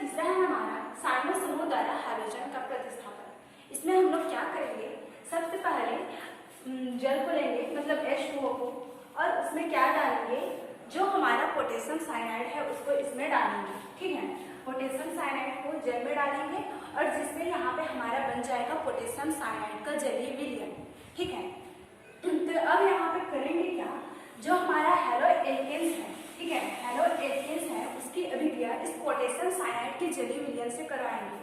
तीसरा है हमारा साइनो समूह द्वारा हैलोजन का प्रतिस्थापन। इसमें हम लोग क्या करेंगे, सबसे पहले जल को लेंगे, मतलब H2O को, और उसमें क्या डालेंगे, जो हमारा पोटेशियम साइनाइड है उसको इसमें डालेंगे। ठीक है, पोटेशियम साइनाइड को जल में डालेंगे और जिसमें यहाँ पे हमारा बन जाएगा पोटेशियम साइनाइड का जलीय विलयन। ठीक है, तो अब यहाँ पे करेंगे क्या, जो हमारा हैलो एल्केन्स है, ठीक है, हैलो एल्केन्स है, उसकी अभिक्रिया इस पोटेशियम साइनाइड के जलीय विलयन से करवाएंगे।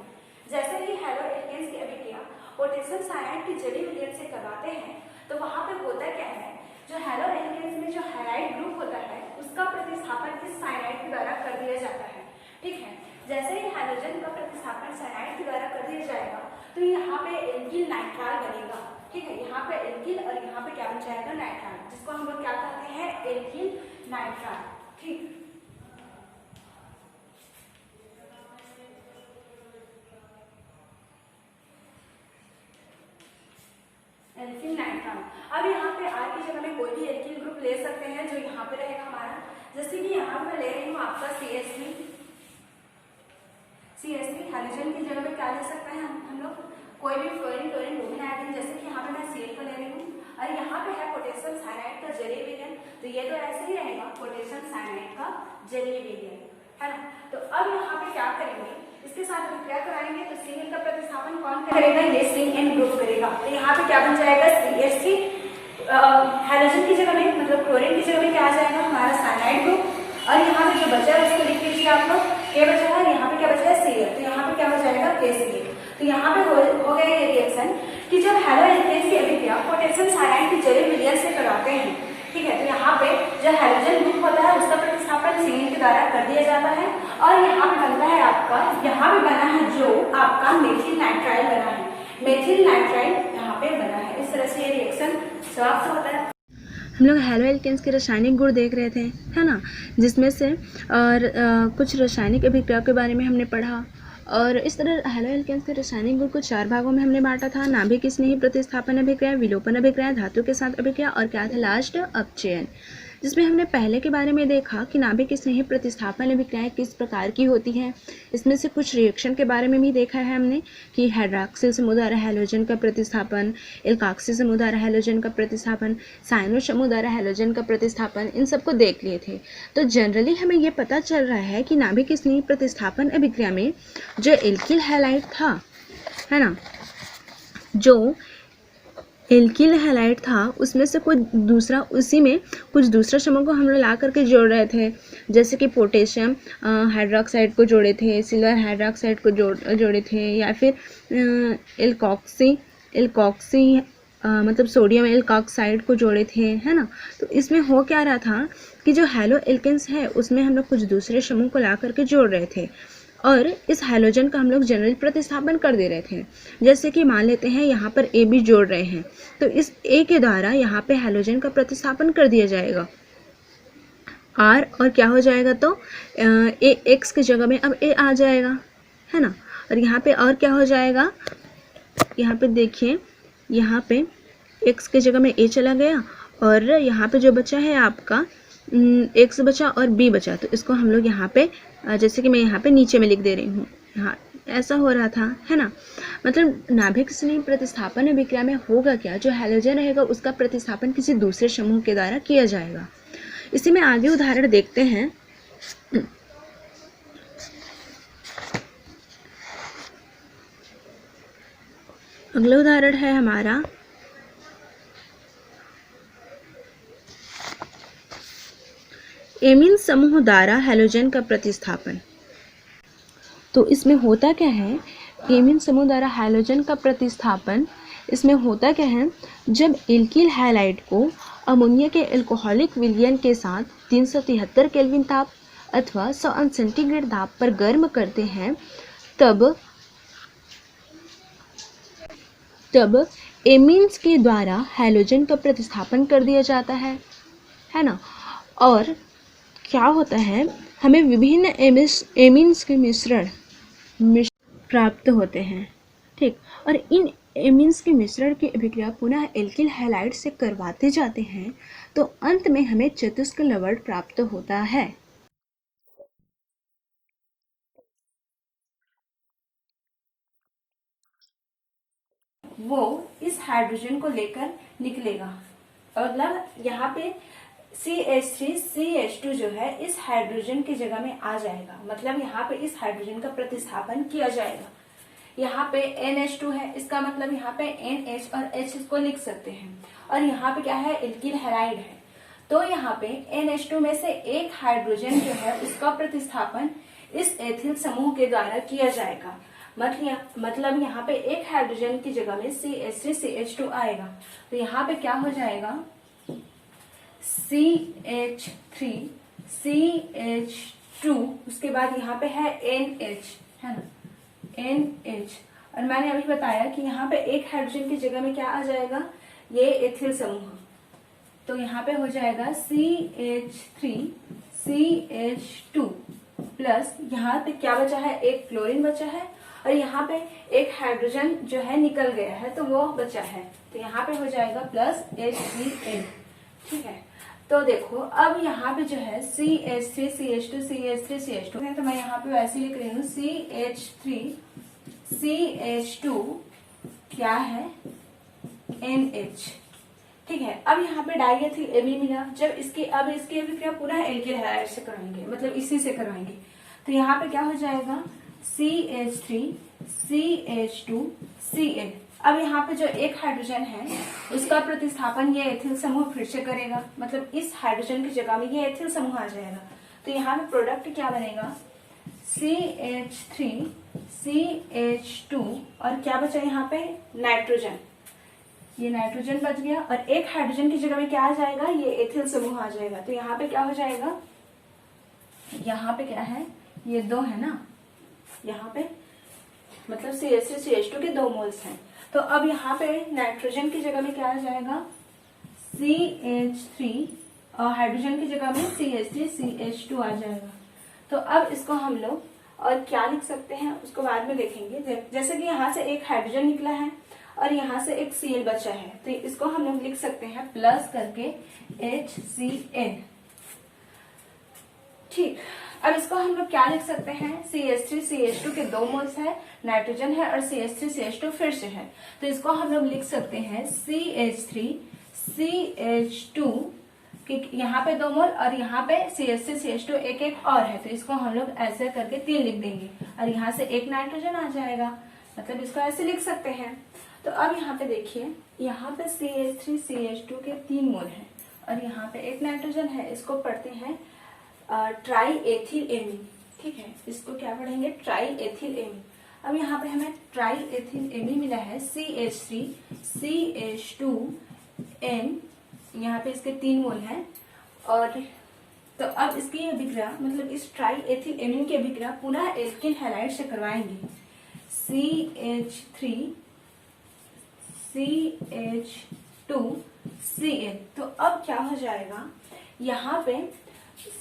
जैसे ही हैलो एल्केन्स की अभिक्रिया पोटेशियम साइनाइड के जलीय विलयन से करवाते हैं तो वहाँ पे होता क्या है, जो हैलो एल्केन्स में जो हैलाइड ग्रुप होता है उसका प्रतिस्थापन इस साइनाइड के द्वारा कर दिया जाता है। ठीक है, जैसे ही हैलोजन का प्रतिस्थापन साइनाइड के द्वारा कर दिया जाएगा तो यहाँ पे एल्किल नाइट्राल बनेगा। ठीक है, यहाँ पे एल्किल और यहाँ पे क्या बन जाएगा, नाइट्राल, जिसको हम लोग क्या कहते हैं, एल्किल नाइट्राल। ठीक, एल्किल नाइट्राल। अब यहाँ पे आर की जगह में कोई भी एल्किल ग्रुप ले सकते हैं जो यहाँ पे रहेगा हमारा, जैसे कि यहाँ पे ले रही हूँ आपका CH3 हैलोजन की जगह में क्या ले सकते हैं हम लोग, कोई भी फ्लोरीन क्लोरीन ब्रोमीन आयोडीन, जैसे कि यहाँ पे मैं Cl को ले रही हूँ और यहाँ पे है पोटेशियम साइनाइड का जलीय विलयन, तो ये तो ऐसे ही रहेगा पोटेशियम साइनाइड का जलीय विलयन, है ना। तो अब यहाँ पे क्या करेंगे, इसके साथ अभिक्रिया कराएंगे तो Cl का प्रतिस्थापन कौन करेगा, ये Cn ग्रुप करेगा। तो यहाँ पे क्या बन जाएगा, CH3 हैलोजन की जगह में, मतलब क्लोरीन की जगह में क्या आ जाएगा, हमारा साइनाइड ग्रुप, और यहाँ पे जो बचा है उसको लिख लीजिए आप लोग, K बचा है, यहाँ पे क्या बचा है, Cl, तो यहाँ पे क्या हो जाएगा, KCl। तो यहाँ पे हो गया ये रिएक्शन कि जब हैलो एल्केन्स की अभिक्रिया पोटेशियम साइनाइड के जलीय विलयन से करवाते हैं, ठीक है, तो यहाँ पे जो हैलोजन ग्रुप होता है उसका प्रतिस्थापन Cl के द्वारा कर दिया जाता है और यहाँ पे बनता है आपका, यहाँ पे बना है जो आपका मेथिल नाइट्राइल बना है, मेथिल नाइट्राइल यहाँ पे बना है। इस तरह से ये रिएक्शन समाप्त होता है। हम लोग हैलो एल्केन्स के रासायनिक गुण देख रहे थे, है ना, जिसमें से और कुछ रासायनिक अभिक्रिया के बारे में हमने पढ़ा। और इस तरह हैलो एल्केन्स के रासायनिक गुण को 4 भागों में हमने बांटा था, नाभिक स्नेही प्रतिस्थापन अभिक्रिया, विलोपन अभिक्रिया, धातु के साथ अभिक्रिया और क्या था लास्ट, अपचयन, जिसमें हमने पहले के बारे में देखा कि नाभिक स्नेही प्रतिस्थापन अभिक्रियाएं किस प्रकार की होती हैं। इसमें से कुछ रिएक्शन के बारे में भी देखा है हमने कि हाइड्रॉक्सिल समूह द्वारा हैलोजन का प्रतिस्थापन, एल्काक्सिल समूह द्वारा हैलोजन का प्रतिस्थापन, साइनो समूह द्वारा हैलोजन का प्रतिस्थापन, इन सबको देख लिए थे। तो जनरली हमें ये पता चल रहा है कि नाभिक स्नेही प्रतिस्थापन अभिक्रिया में जो एल्किल हैलाइड था, है ना, जो एल्किल हैलाइड था उसमें से कोई दूसरा, उसी में कुछ दूसरा समूह को हम लोग ला करके जोड़ रहे थे, जैसे कि पोटेशियम हाइड्रोक्साइड को जोड़े थे, सिल्वर हाइड्रोक्साइड को जोड़े थे, या फिर एल्कॉक्सी मतलब सोडियम एल्कॉक्साइड को जोड़े थे, है ना। तो इसमें हो क्या रहा था कि जो हैलो एल्केन्स है उसमें हम लोग कुछ दूसरे समूह को ला करके जोड़ रहे थे और इस हैलोजन का हम लोग जनरल प्रतिस्थापन कर दे रहे थे। जैसे कि मान लेते हैं यहाँ पर ए बी जोड़ रहे हैं तो इस ए के द्वारा यहाँ पे हैलोजन का प्रतिस्थापन कर दिया जाएगा आर, और क्या हो जाएगा, तो ए एक्स की जगह में अब ए आ जाएगा, है ना। और यहाँ पे और क्या हो जाएगा, यहाँ पे देखिए, यहाँ पे एक्स की जगह में ए चला गया और यहाँ पे जो बचा है आपका एक्स बचा और बी बचा, तो इसको हम लोग यहाँ पे जैसे कि मैं यहाँ पे नीचे में लिख दे रही हूँ, हाँ ऐसा हो रहा था, है ना। मतलब नाभिक स्नेही प्रतिस्थापन अभिक्रिया में होगा क्या, जो हैलोजन रहेगा उसका प्रतिस्थापन किसी दूसरे समूह के द्वारा किया जाएगा। इसी में आगे उदाहरण देखते हैं। अगला उदाहरण है हमारा एमीन समूह द्वारा हैलोजन का प्रतिस्थापन। तो इसमें होता क्या है, एमीन समूह द्वारा हैलोजन का प्रतिस्थापन, इसमें होता क्या है, जब एल्किल हैलाइड को अमोनिया के एल्कोहलिक विलयन के साथ 373 केल्विन ताप अथवा 100 अंश सेंटीग्रेड ताप पर गर्म करते हैं तब एमीन्स के द्वारा हैलोजन का प्रतिस्थापन कर दिया जाता है ना। और क्या होता है, हमें विभिन्न एमीन्स के मिश्रण प्राप्त होते हैं, ठीक। और इन एमीन्स के मिश्रण की अभिक्रिया पुनः एल्किल हैलाइड से करवाते जाते हैं तो अंत में हमें चतुष्क लवण प्राप्त होता है। वो इस हाइड्रोजन को लेकर निकलेगा। मतलब यहाँ पे CH3CH2 जो है इस हाइड्रोजन की जगह में आ जाएगा। मतलब यहाँ पे इस हाइड्रोजन का प्रतिस्थापन किया जाएगा। यहाँ पे NH2 है, इसका मतलब यहाँ पे NH और H को लिख सकते हैं। और यहाँ पे क्या है, एल्किल हैलाइड है। तो यहाँ पे NH2 में से एक हाइड्रोजन जो है उसका प्रतिस्थापन इस एथिल समूह के द्वारा किया जाएगा। मतलब यहाँ पे एक हाइड्रोजन की जगह में CH3CH2 आएगा। तो यहाँ पे क्या हो जाएगा, CH3CH2, उसके बाद यहाँ पे है NH, है ना, NH। और मैंने अभी बताया कि यहाँ पे एक हाइड्रोजन की जगह में क्या आ जाएगा, ये एथिल समूह। तो यहाँ पे हो जाएगा CH3CH2 प्लस यहाँ पे क्या बचा है, एक क्लोरीन बचा है, और यहाँ पे एक हाइड्रोजन जो है निकल गया है तो वो बचा है। तो यहाँ पे हो जाएगा प्लस H3N। ठीक है, तो देखो अब यहाँ पे जो है CH3CH2 है, तो मैं यहाँ पे वैसे लिख रही हूँ CH3CH2 क्या है, NH। ठीक है, अब यहाँ पे डाइएथिल एमी मिला। जब इसकी अभिक्रिया पुनः एल्किल हैलाइड से कराएंगे, मतलब इसी से करवाएंगे। तो यहाँ पे क्या हो जाएगा, CH3CH2Cl। अब यहाँ पे जो एक हाइड्रोजन है उसका प्रतिस्थापन ये एथिल समूह फिर से करेगा। मतलब इस हाइड्रोजन की जगह में ये एथिल समूह आ जाएगा। तो यहाँ पे प्रोडक्ट क्या बनेगा, CH3CH2 और क्या बचा यहाँ पे, नाइट्रोजन। ये नाइट्रोजन बच गया और एक हाइड्रोजन की जगह में क्या आ जाएगा, ये एथिल समूह आ जाएगा। तो यहाँ पे क्या हो जाएगा, यहाँ पे क्या है, ये 2 है ना, यहाँ पे मतलब CH3CH2 के 2 मोल्स हैं। तो अब यहाँ पे नाइट्रोजन की जगह में क्या आ जाएगा, CH3 और हाइड्रोजन की जगह में CH3CH2 आ जाएगा। तो अब इसको हम लोग और क्या लिख सकते हैं उसको बाद में देखेंगे। जैसे कि यहाँ से एक हाइड्रोजन निकला है और यहाँ से एक Cl बचा है, तो इसको हम लोग लिख सकते हैं प्लस करके HCl। ठीक, अब इसको हम लोग क्या लिख सकते हैं, CH3CH2 के 2 मोल्स है, नाइट्रोजन है और CH3CH2 फिर से है। तो इसको हम लोग लिख सकते हैं CH3CH2 कि यहाँ पे 2 मोल और यहाँ पे CH3CH2 एक और है। तो इसको हम लोग ऐसे करके 3 लिख देंगे और यहाँ से एक नाइट्रोजन आ जाएगा। मतलब इसको ऐसे लिख सकते हैं। तो अब यहाँ पे देखिए, यहाँ पे CH3CH2 के 3 मोल है और यहाँ पे एक नाइट्रोजन है। इसको पढ़ते हैं ट्राई एथिल एमीन। ठीक है, इसको क्या पढ़ेंगे, ट्राई एथिल एमीन। अब यहाँ पे हमें ट्राई एथिल एमीन मिला है CH3CH2N, यहाँ पे इसके 3 मोल हैं। और तो अब इसकी अभिक्रिया, मतलब इस ट्राई एथिल एमीन की अभिक्रिया पुनः एल्किल हैलाइड से करवाएंगे। CH3CH2Cl। तो अब क्या हो जाएगा, यहाँ पे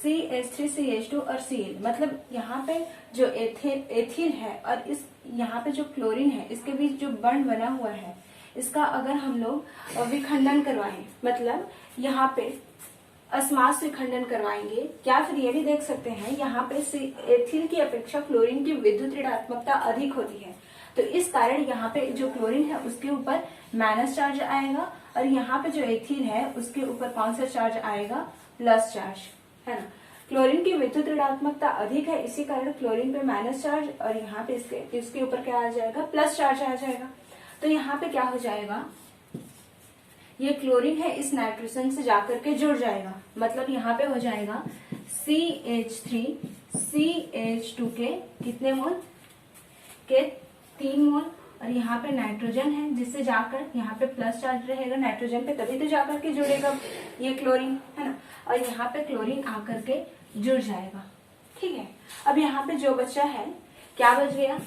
CH3CH2 और Cl, मतलब यहाँ पे जो एथिल है और इस यहाँ पे जो क्लोरीन है, इसके बीच जो बॉन्ड बना हुआ है, इसका अगर हम लोग विखंडन करवाएं, मतलब यहाँ पे अस्मास विखंडन करवाएंगे, या फिर ये भी देख सकते हैं यहाँ पे एथिल की अपेक्षा क्लोरीन की विद्युत ऋणात्मकता अधिक होती है। तो इस कारण यहाँ पे जो क्लोरीन है उसके ऊपर माइनस चार्ज आएगा और यहाँ पे जो एथिल है उसके ऊपर कौन सा चार्ज आएगा, प्लस चार्ज, है ना। क्लोरीन की विद्युत ऋणात्मकता अधिक है, इसी कारण क्लोरीन पे माइनस चार्ज और यहाँ पे इसके ऊपर क्या आ जाएगा, प्लस चार्ज आ जाएगा। तो यहाँ पे क्या हो जाएगा, ये क्लोरीन है इस नाइट्रोजन से जाकर के जुड़ जाएगा। मतलब यहाँ पे हो जाएगा CH3CH2 के कितने मोल के 3 मोल और यहाँ पे नाइट्रोजन है जिससे जाकर यहाँ पे प्लस चार्ज रहेगा नाइट्रोजन पे, तभी तो जाकर के जुड़ेगा ये क्लोरीन, है ना। और यहाँ पे क्लोरीन आकर के जुड़ जाएगा। ठीक है, अब यहाँ पे जो बचा है, क्या बच गया,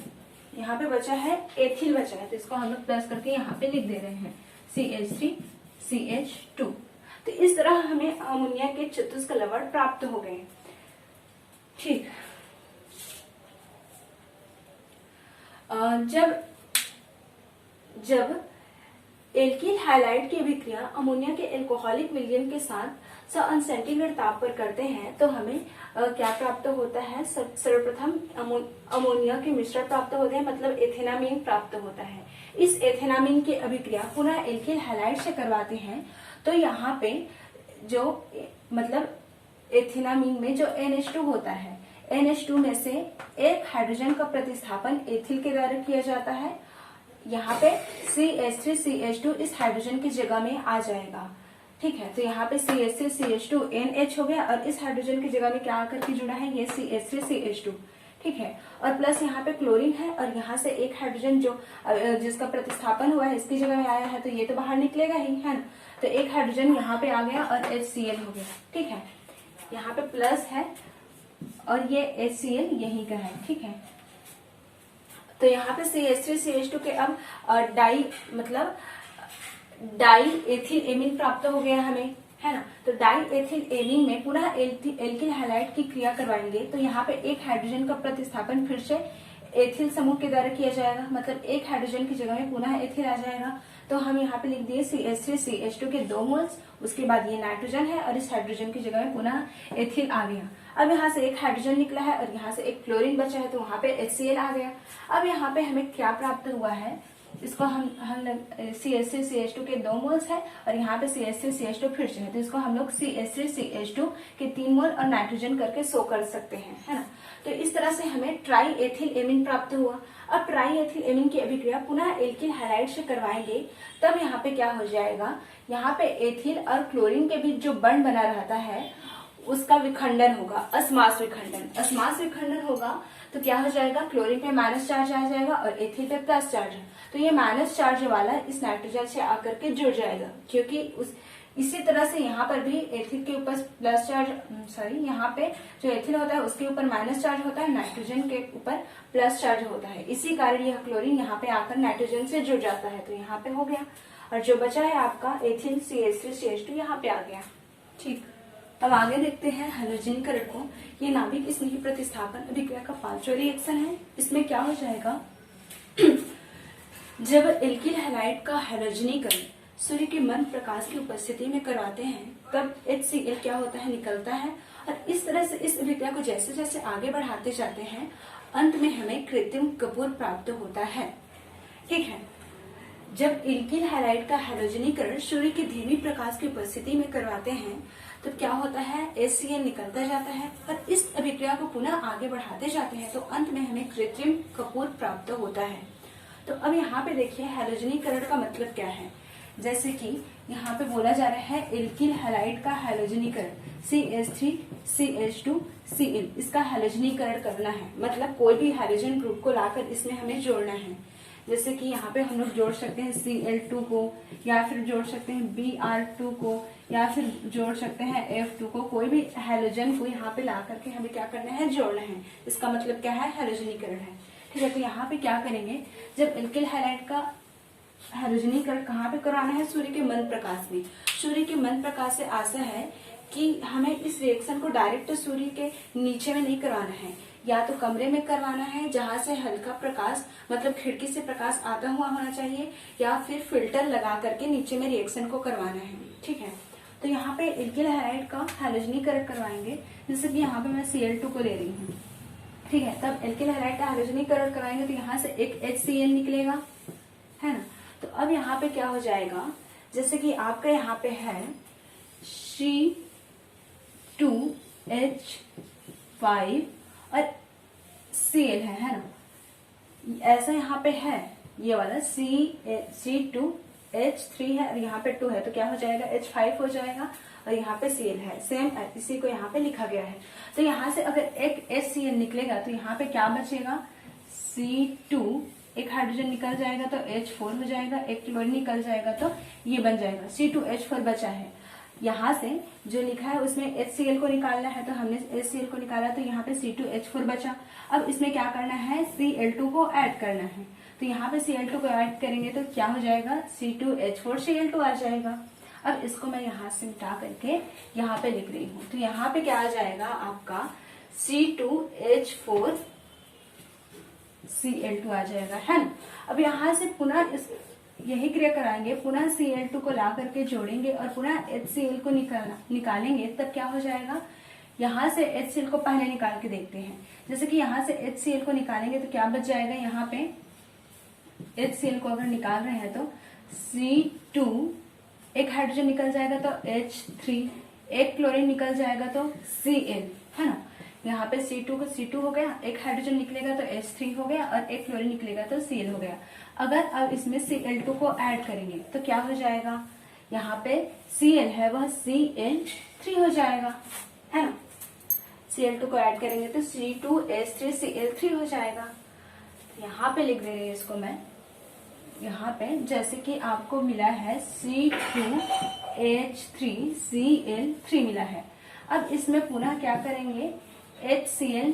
यहाँ पे बचा है एथिल बचा है। तो इसको हम लोग प्लस करके यहाँ पे लिख दे रहे हैं CH3CH2। तो इस तरह हमें अमोनिया के चतुष्क लवण प्राप्त हो गए। ठीक, जब एल्किल हैलाइड की अभिक्रिया अमोनिया के एल्कोहलिक विलयन के साथ 100 सेंटीग्रेड ताप पर करते हैं तो हमें क्या प्राप्त होता है। सर्वप्रथम अमोनिया के मिश्रण प्राप्त होते हैं, मतलब एथेनामीन प्राप्त होता है। इस एथेनामीन की अभिक्रिया पुनः एल्किल हैलाइड से करवाते हैं तो यहाँ पे जो मतलब एथेनामीन में जो NH2 होता है, NH2 में से एक हाइड्रोजन का प्रतिस्थापन एथिल के द्वारा किया जाता है। यहाँ पे CH3CH2 इस हाइड्रोजन की जगह में आ जाएगा। ठीक है, तो यहाँ पे CH3CH2 NH हो गया और इस हाइड्रोजन की जगह में क्या आकर के जुड़ा है, ये CH3CH2। ठीक है, और प्लस यहाँ पे क्लोरीन है और यहाँ से एक हाइड्रोजन जो जिसका प्रतिस्थापन हुआ है इसकी जगह में आया है, तो ये तो बाहर निकलेगा ही, है ना। तो एक हाइड्रोजन यहाँ पे आ गया और HCl हो गया। ठीक है, यहाँ पे प्लस है और ये HCl यहीं का है। ठीक है, तो यहाँ पे CH3CH2 के अब डाई एथिल एमीन प्राप्त हो गया हमें, है ना। तो डाई एथिल एमीन में पुनः एल्किल हैलाइड की क्रिया करवाएंगे तो यहाँ पे एक हाइड्रोजन का प्रतिस्थापन फिर से एथिल समूह के द्वारा किया जाएगा, मतलब एक हाइड्रोजन की जगह में पुनः एथिल आ जाएगा। तो हम यहाँ पे लिख दिए CH3CH2 के 2 मोल्स, उसके बाद ये नाइट्रोजन है और इस हाइड्रोजन की जगह में पुनः एथिल आ गया। अब यहाँ से एक हाइड्रोजन निकला है और यहाँ से एक क्लोरीन बचा है तो वहां पे HCl आ गया। अब यहाँ पे हमें क्या प्राप्त हुआ है, इसको हम CH3CH2 के 2 मोल्स है और यहाँ पे CH3CH2 फिर से है, तो इसको हम लोग CH3CH2 के 3 मोल और नाइट्रोजन करके शो कर सकते हैं, है ना। तो इस तरह से हमें ट्राई एथिल एमीन प्राप्त हुआ। अब ट्राई एथिल एमीन की अभिक्रिया पुनः एल्किल हैलाइड से करवाएंगे तब यहाँ पे क्या हो जाएगा, यहाँ पे एथिल और क्लोरीन के बीच जो बंध बना रहता है उसका विखंडन होगा, अस्मास विखंडन होगा। तो क्या हो जाएगा, क्लोरीन पे माइनस चार्ज आ जाएगा और एथिल पे प्लस चार्ज है, तो ये माइनस चार्ज वाला इस नाइट्रोजन से आकर के जुड़ जाएगा, क्योंकि इसी तरह से यहाँ पर भी एथिल के ऊपर प्लस चार्ज यहाँ पे जो एथिल होता है उसके ऊपर माइनस चार्ज होता है, नाइट्रोजन के ऊपर प्लस चार्ज होता है। इसी कारण यह क्लोरीन यहाँ पे आकर नाइट्रोजन से जुड़ जाता है, तो यहाँ पे हो गया और जो बचा है आपका एथिल CH3CH2 यहाँ पे आ गया। ठीक, अब आगे देखते हैं हैलोजनीकरण को। ये नाभिक स्नेही प्रतिस्थापन अभिक्रिया का 5वां रिएक्शन है। इसमें क्या हो जाएगा, जब एल्किल हैलाइड का हैलोजनीकरण सूर्य के मंद प्रकाश की उपस्थिति में करवाते हैं तब HCl क्या होता है, निकलता है और इस तरह से इस अभिक्रिया को जैसे जैसे आगे बढ़ाते जाते हैं अंत में हमें कृत्रिम कपूर प्राप्त होता है। ठीक है, जब एल्किल हैलाइड का हैलोजनीकरण सूर्य की धीमी प्रकाश की उपस्थिति में करवाते हैं तो क्या होता है, HCl निकलता जाता है और इस अभिक्रिया को पुनः आगे बढ़ाते जाते हैं तो अंत में हमें कृत्रिम कपूर प्राप्त होता है। तो अब यहाँ पे देखिए हैलोजनीकरण का मतलब क्या है। जैसे कि यहाँ पे बोला जा रहा है एल्किल हैलाइड का हैलोजनीकरण CH3CH2Cl, इसका हैलोजनीकरण करना है, मतलब कोई भी हाइड्रोजन ग्रुप को लाकर इसमें हमें जोड़ना है। जैसे कि यहाँ पे हम लोग जोड़ सकते हैं Cl2 को, या फिर जोड़ सकते हैं Br2 को, या फिर जोड़ सकते हैं F2 को। कोई भी हैलोजन को यहाँ पे ला करके हमें क्या करना है, जोड़ना है। इसका मतलब क्या है, हैलोजनीकरण है। ठीक है, तो यहाँ पे क्या करेंगे, जब एल्किल हैलाइड का हैलोजनीकरण कहाँ पे कराना है, सूर्य के मंद प्रकाश में। सूर्य के मंद प्रकाश से आशा है कि हमें इस रिएक्शन को डायरेक्ट सूर्य के नीचे में नहीं करवाना है, या तो कमरे में करवाना है जहां से हल्का प्रकाश मतलब खिड़की से प्रकाश आता हुआ होना चाहिए, या फिर फिल्टर लगा करके नीचे में रिएक्शन को करवाना है। ठीक है, तो यहाँ पे एल्किल हैलाइड का हैलोजनीकरण करवाएंगे। जैसे कि यहाँ पे मैं Cl2 को ले रही हूँ। ठीक है, तब एल्किल हैलाइड का हैलोजनीकरण कराएंगे तो यहाँ से एक HCl निकलेगा, है ना। तो अब यहाँ पे क्या हो जाएगा, जैसे कि आपका यहाँ पे है C2H5 और Cl है ना। ऐसा यहाँ पे है, ये वाला C2H3 है और यहाँ पे 2 है, तो क्या हो जाएगा, H5 हो जाएगा और यहाँ पे Cl है, सेम इसी को यहाँ पे लिखा गया है। तो यहाँ से अगर एक HCl निकलेगा तो यहाँ पे क्या बचेगा, C2, एक हाइड्रोजन निकल जाएगा तो H4 हो जाएगा, एक क्लोरीन निकल जाएगा तो ये बन जाएगा, C2H4 बचा है। यहाँ से जो लिखा है उसमें HCl को निकालना है, तो हमने HCl को निकाला तो यहाँ पे C2H4 बचा। अब इसमें क्या करना है, Cl2 को ऐड करना है, तो यहाँ पे Cl2 को ऐड करेंगे तो क्या हो जाएगा, C2H4Cl2 आ जाएगा। अब इसको मैं यहाँ से मिटा करके यहाँ पे लिख रही हूँ, तो यहाँ पे क्या आ जाएगा आपका C2H4Cl2 आ जाएगा, है ना। अब यहाँ से पुनः इस यही क्रिया कराएंगे, पुनः Cl2 को ला करके जोड़ेंगे और पुनः HCl को निकालेंगे, तब क्या हो जाएगा, यहाँ से HCl को पहले निकाल के देखते हैं। जैसे कि यहाँ से HCl को निकालेंगे तो क्या बच जाएगा, यहाँ पे HCl को अगर निकाल रहे हैं तो C2, एक हाइड्रोजन निकल जाएगा तो H3, एक क्लोरीन निकल जाएगा तो Cl, है ना। यहाँ पे C2 को C2 हो गया, एक हाइड्रोजन निकलेगा तो H3 हो गया और एक क्लोरीन निकलेगा तो Cl हो गया। अगर अब इसमें Cl2 को ऐड करेंगे तो क्या हो जाएगा, यहाँ पे Cl है वह Cl3 हो जाएगा, है ना। Cl2 को ऐड करेंगे तो C2H3Cl3 हो जाएगा। यहाँ पे लिख दे रही है इसको मैं, यहाँ पे जैसे कि आपको मिला है C2H3Cl3 मिला है। अब इसमें पुनः क्या करेंगे, HCl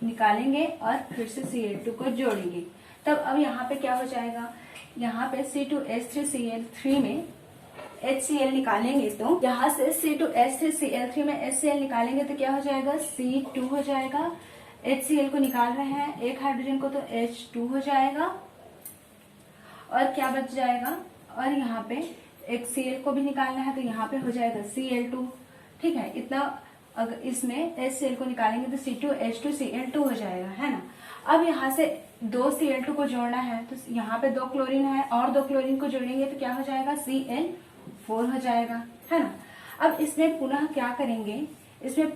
निकालेंगे और फिर से Cl2 को जोड़ेंगे, तब अब यहाँ पे क्या हो जाएगा, यहाँ पे C2H3Cl3 में HCl निकालेंगे तो यहाँ से C2H3Cl3 में HCl निकालेंगे तो क्या हो जाएगा, C2 हो जाएगा। HCl को निकाल रहे हैं एक हाइड्रोजन को तो H2 हो जाएगा और क्या बच जाएगा, और यहाँ पे एक Cl को भी निकालना है तो यहाँ पे हो जाएगा Cl2, ठीक है। इतना अगर इसमें HCl को निकालेंगे तो C2H2Cl2 हो जाएगा, है ना। अब यहाँ से दो Cl2 को जोड़ना है तो यहाँ पे 2 क्लोरीन है और 2 क्लोरीन को जोड़ेंगे तो क्या हो जाएगा, Cl4 हो जाएगा, है ना। अब इसमें पुनः क्या करेंगे, HCl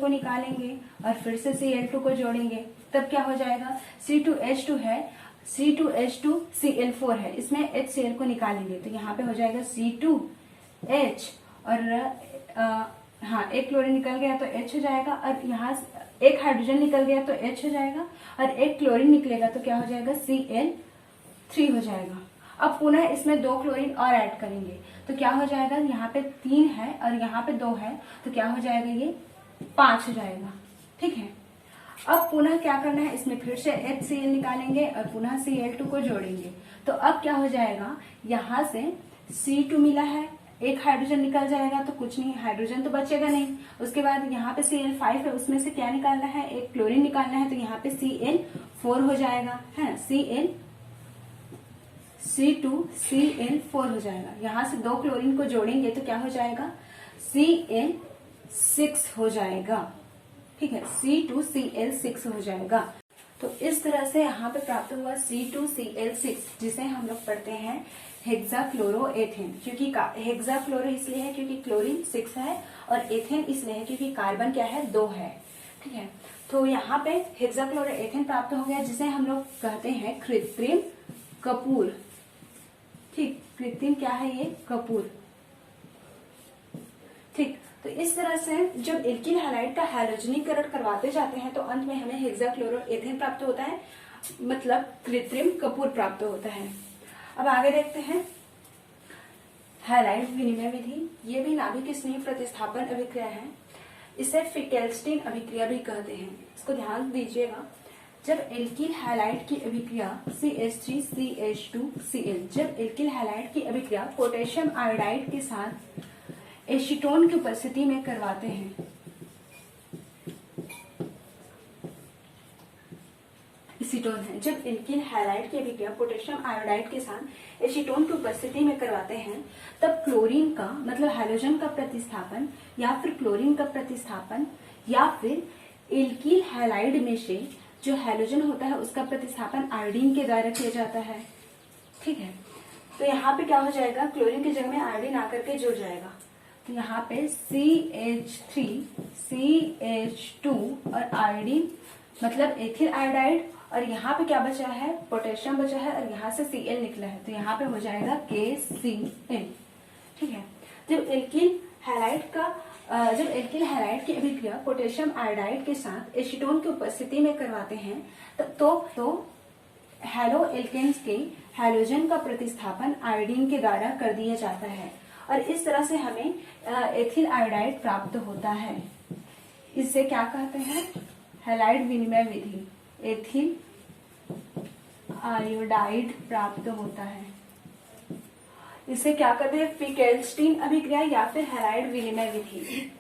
को निकालेंगे और फिर से Cl2 को जोड़ेंगे, तब क्या हो जाएगा, C2H2 है, C2H2Cl4 है, इसमें HCl को निकालेंगे तो यहाँ पे हो जाएगा C2H और एक क्लोरीन निकल गया तो H हो जाएगा और यहाँ एक हाइड्रोजन निकल गया तो H हो जाएगा और एक क्लोरीन निकलेगा तो क्या हो जाएगा, Cl3 हो जाएगा। अब पुनः इसमें 2 क्लोरीन और ऐड करेंगे तो क्या हो जाएगा, यहाँ पे 3 है और यहाँ पे 2 है तो क्या हो जाएगा, ये 5 हो जाएगा, ठीक है। अब पुनः क्या करना है, इसमें फिर से HCl निकालेंगे और पुनः Cl2 को जोड़ेंगे तो अब क्या हो जाएगा, यहाँ से C2 मिला है, एक हाइड्रोजन निकल जाएगा तो कुछ नहीं, हाइड्रोजन तो बचेगा नहीं। उसके बाद यहाँ पे Cl5 है, उसमें से क्या निकालना है, एक क्लोरीन निकालना है तो यहाँ पे Cl4 हो जाएगा, है C2Cl4 हो जाएगा। यहाँ से 2 क्लोरीन को जोड़ेंगे तो क्या हो जाएगा, Cl6 हो जाएगा, ठीक है, C2Cl6 हो जाएगा। तो इस तरह से यहाँ पे प्राप्त हुआ C2Cl6, जिसे हम लोग पढ़ते हैं हेक्साक्लोरोएथेन। क्योंकि हेक्साक्लोरो इसलिए है क्योंकि क्लोरीन 6 है और एथेन इसलिए है क्योंकि कार्बन क्या है, 2 है, ठीक है। तो यहाँ पे हेक्साक्लोरोएथेन प्राप्त हो गया, जिसे हम लोग कहते हैं कृत्रिम कपूर, ठीक, कृत्रिम क्या है ये, कपूर, ठीक। तो इस तरह से जब एल्किल हैलाइड का हैलोजनीकरण करवाते जाते हैं तो अंत में हमें हेक्साक्लोरोएथेन प्राप्त होता है, मतलब कृत्रिम कपूर प्राप्त होता है। अब आगे देखते हैं हैलाइड विनिमय विधि। ये भी नाभिक स्नेही प्रतिस्थापन अभिक्रिया है, इसे फिकेल्स्टीन अभिक्रिया भी कहते हैं। इसको ध्यान दीजिएगा, जब एल्किल हैलाइड की अभिक्रिया CH3CH2Cl, जब एल्किल हैलाइड की अभिक्रिया पोटेशियम आयोडाइड के साथ एसीटोन की उपस्थिति में करवाते हैं, एसीटोन है, जब एल्किल हैलाइड की अभिक्रिया पोटेशियम आयोडाइड के साथ एसीटोन की उपस्थिति में करवाते हैं, तब क्लोरीन का मतलब हैलोजन का प्रतिस्थापन या फिर क्लोरीन का प्रतिस्थापन या फिर एल्किल हैलाइड में से जो हैलोजन होता है उसका प्रतिस्थापन आयोडीन के द्वारा किया जाता है, ठीक है। तो यहाँ पे क्या हो जाएगा, क्लोरीन की जगह में आयोडीन आकर के जुड़ जाएगा, तो यहाँ पे CH3 CH2 और आयोडीन मतलब एथिल आयोडाइड, और यहाँ पे क्या बचा है, पोटेशियम बचा है और यहाँ से Cl निकला है तो यहाँ पे हो जाएगा KCl, ठीक है। जब एल्किल हैलाइड की अभिक्रिया पोटेशियम आयोडाइड के साथ एसीटोन की उपस्थिति में करवाते हैं तो हैलो एल्केन्स के हैलोजन का प्रतिस्थापन आयोडीन के द्वारा कर दिया जाता है और इस तरह से हमें एथिल आयोडाइड प्राप्त होता है। इससे क्या कहते हैं, हैलाइड विनिमय विधि, एथिल आयोडाइड प्राप्त होता है। इसे क्या कहते हैं, फिकेल्स्टीन अभिक्रिया या फिर हैलाइड विनिमय विधि।